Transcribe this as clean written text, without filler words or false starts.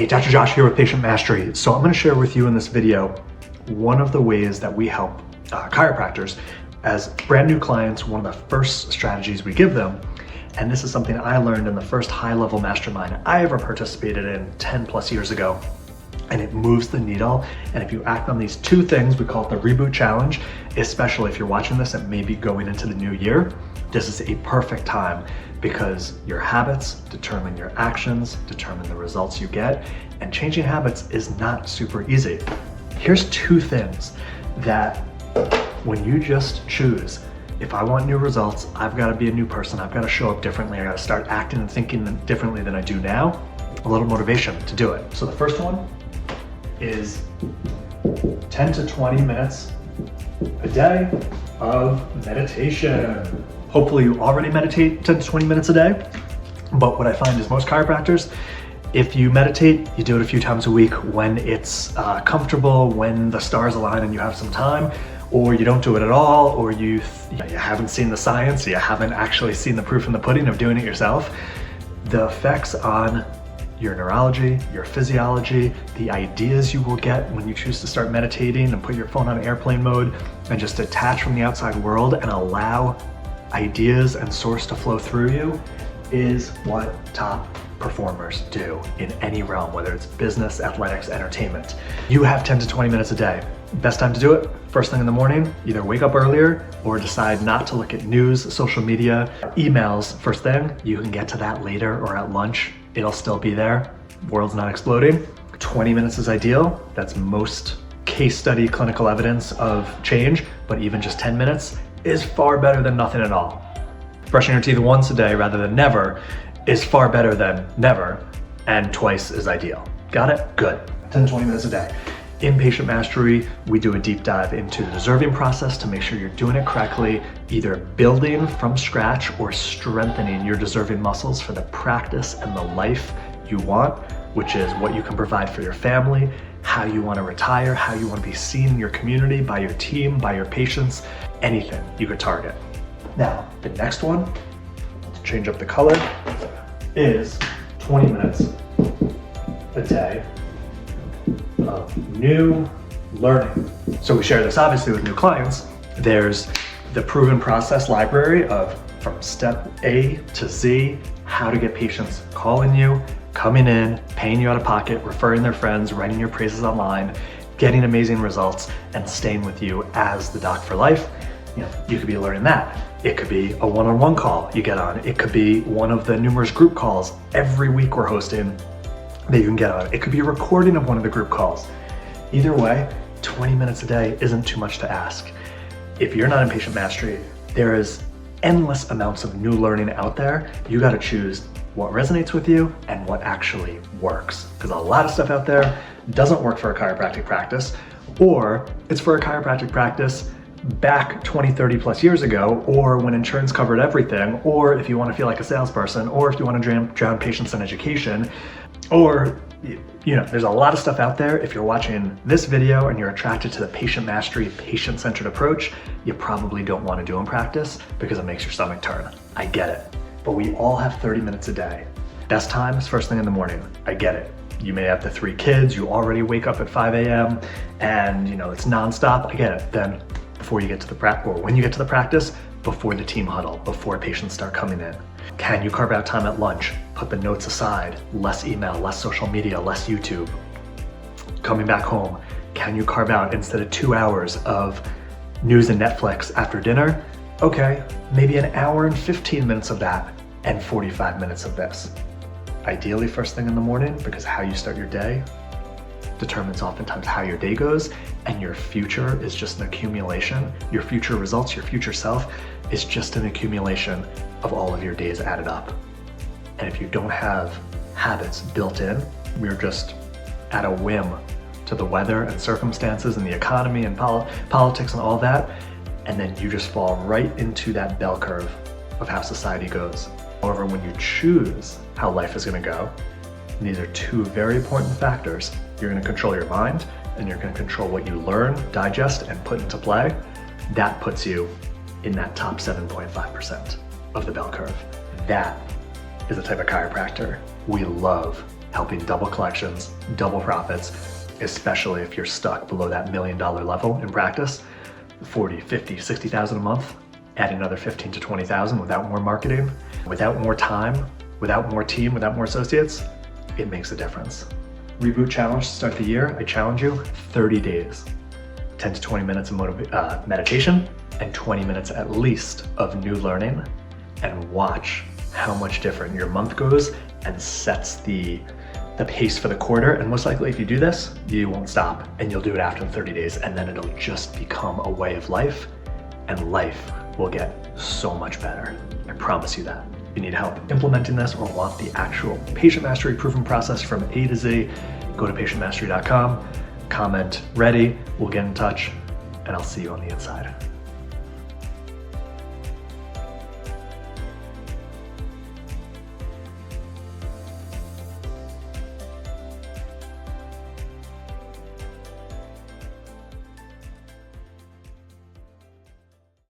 Hey, Dr. Josh here with Patient Mastery. So I'm going to share with you in this video one of the ways that we help chiropractors. As brand new clients, one of the first strategies we give them, and this is something I learned in the first high-level mastermind I ever participated in 10 plus years ago, and it moves the needle. And if you act on these two things, we call it the ReBoot challenge, especially if you're watching this and maybe going into the new year, this is a perfect time because your habits determine your actions, determine the results you get, and changing habits is not super easy. Here's two things that when you just choose, if I want new results, I've got to be a new person, I've got to show up differently, I got to start acting and thinking differently than I do now, a little motivation to do it. So the first one is 10 to 20 minutes a day of meditation. Hopefully you already meditate 10 to 20 minutes a day, but what I find is most chiropractors, if you meditate, you do it a few times a week when it's comfortable, when the stars align and you have some time, or you don't do it at all, or you haven't seen the science, you haven't actually seen the proof in the pudding of doing it yourself. The effects on your neurology, your physiology, the ideas you will get when you choose to start meditating and put your phone on airplane mode and just detach from the outside world and allow ideas and source to flow through you is what top performers do in any realm, whether it's business, athletics, entertainment. You have 10 to 20 minutes a day. Best time to do it, first thing in the morning, either wake up earlier or decide not to look at news, social media, emails first thing. You can get to that later or at lunch. It'll still be there. World's not exploding. 20 minutes is ideal. That's most case study clinical evidence of change, but even just 10 minutes is far better than nothing at all. Brushing your teeth once a day rather than never is far better than never, and twice is ideal. Got it? Good. 10 to 20 minutes a day. In Patient Mastery, we do a deep dive into the deserving process to make sure you're doing it correctly, either building from scratch or strengthening your deserving muscles for the practice and the life you want, which is what you can provide for your family, how you want to retire, how you want to be seen in your community, by your team, by your patients, anything you could target. Now, the next one, to change up the color, is 20 minutes a day of new learning. So we share this obviously with new clients. There's the proven process library of from step A to Z, how to get patients calling you, coming in, paying you out of pocket, referring their friends, writing your praises online, getting amazing results, and staying with you as the doc for life. You could be learning that. It could be a one-on-one call you get on. It could be one of the numerous group calls every week we're hosting that you can get on. It could be a recording of one of the group calls. Either way, 20 minutes a day isn't too much to ask. If you're not in Patient Mastery, there is endless amounts of new learning out there. You got to choose what resonates with you and what actually works. Because a lot of stuff out there doesn't work for a chiropractic practice, or it's for a chiropractic practice back 20, 30 plus years ago, or when insurance covered everything, or if you want to feel like a salesperson, or if you want to drown patients in education, or there's a lot of stuff out there. If you're watching this video and you're attracted to the Patient Mastery, patient-centered approach, you probably don't want to do in practice because it makes your stomach turn. I get it. But we all have 30 minutes a day. Best time is first thing in the morning. I get it. You may have the 3 kids, you already wake up at 5 a.m. and it's nonstop. I get it. Then before you get to the practice, or when you get to the practice, before the team huddle, before patients start coming in. Can you carve out time at lunch? Put the notes aside, less email, less social media, less YouTube. Coming back home, can you carve out, instead of 2 hours of news and Netflix after dinner, okay, maybe an hour and 15 minutes of that and 45 minutes of this. Ideally first thing in the morning, because how you start your day determines oftentimes how your day goes, and your future is just an accumulation. Your future results, your future self is just an accumulation of all of your days added up. And if you don't have habits built in, we're just at a whim to the weather and circumstances and the economy and politics and all that, and then you just fall right into that bell curve of how society goes. However, when you choose how life is going to go, and these are two very important factors, you're going to control your mind and you're going to control what you learn, digest, and put into play. That puts you in that top 7.5% of the bell curve. That is the type of chiropractor we love helping double collections, double profits, especially if you're stuck below that $1 million level in practice, 40, 50, 60,000 a month, adding another 15 to 20,000 without more marketing, without more time, without more team, without more associates, it makes a difference. ReBoot challenge to start the year, I challenge you, 30 days, 10 to 20 minutes of meditation and 20 minutes at least of new learning, and watch how much different your month goes and sets the pace for the quarter. And most likely if you do this, you won't stop and you'll do it after the 30 days, and then it'll just become a way of life, and life will get so much better. I promise you that. If you need help implementing this or want the actual patient mastery proven process from A to Z, go to patientmastery.com, comment ready, we'll get in touch, and I'll see you on the inside.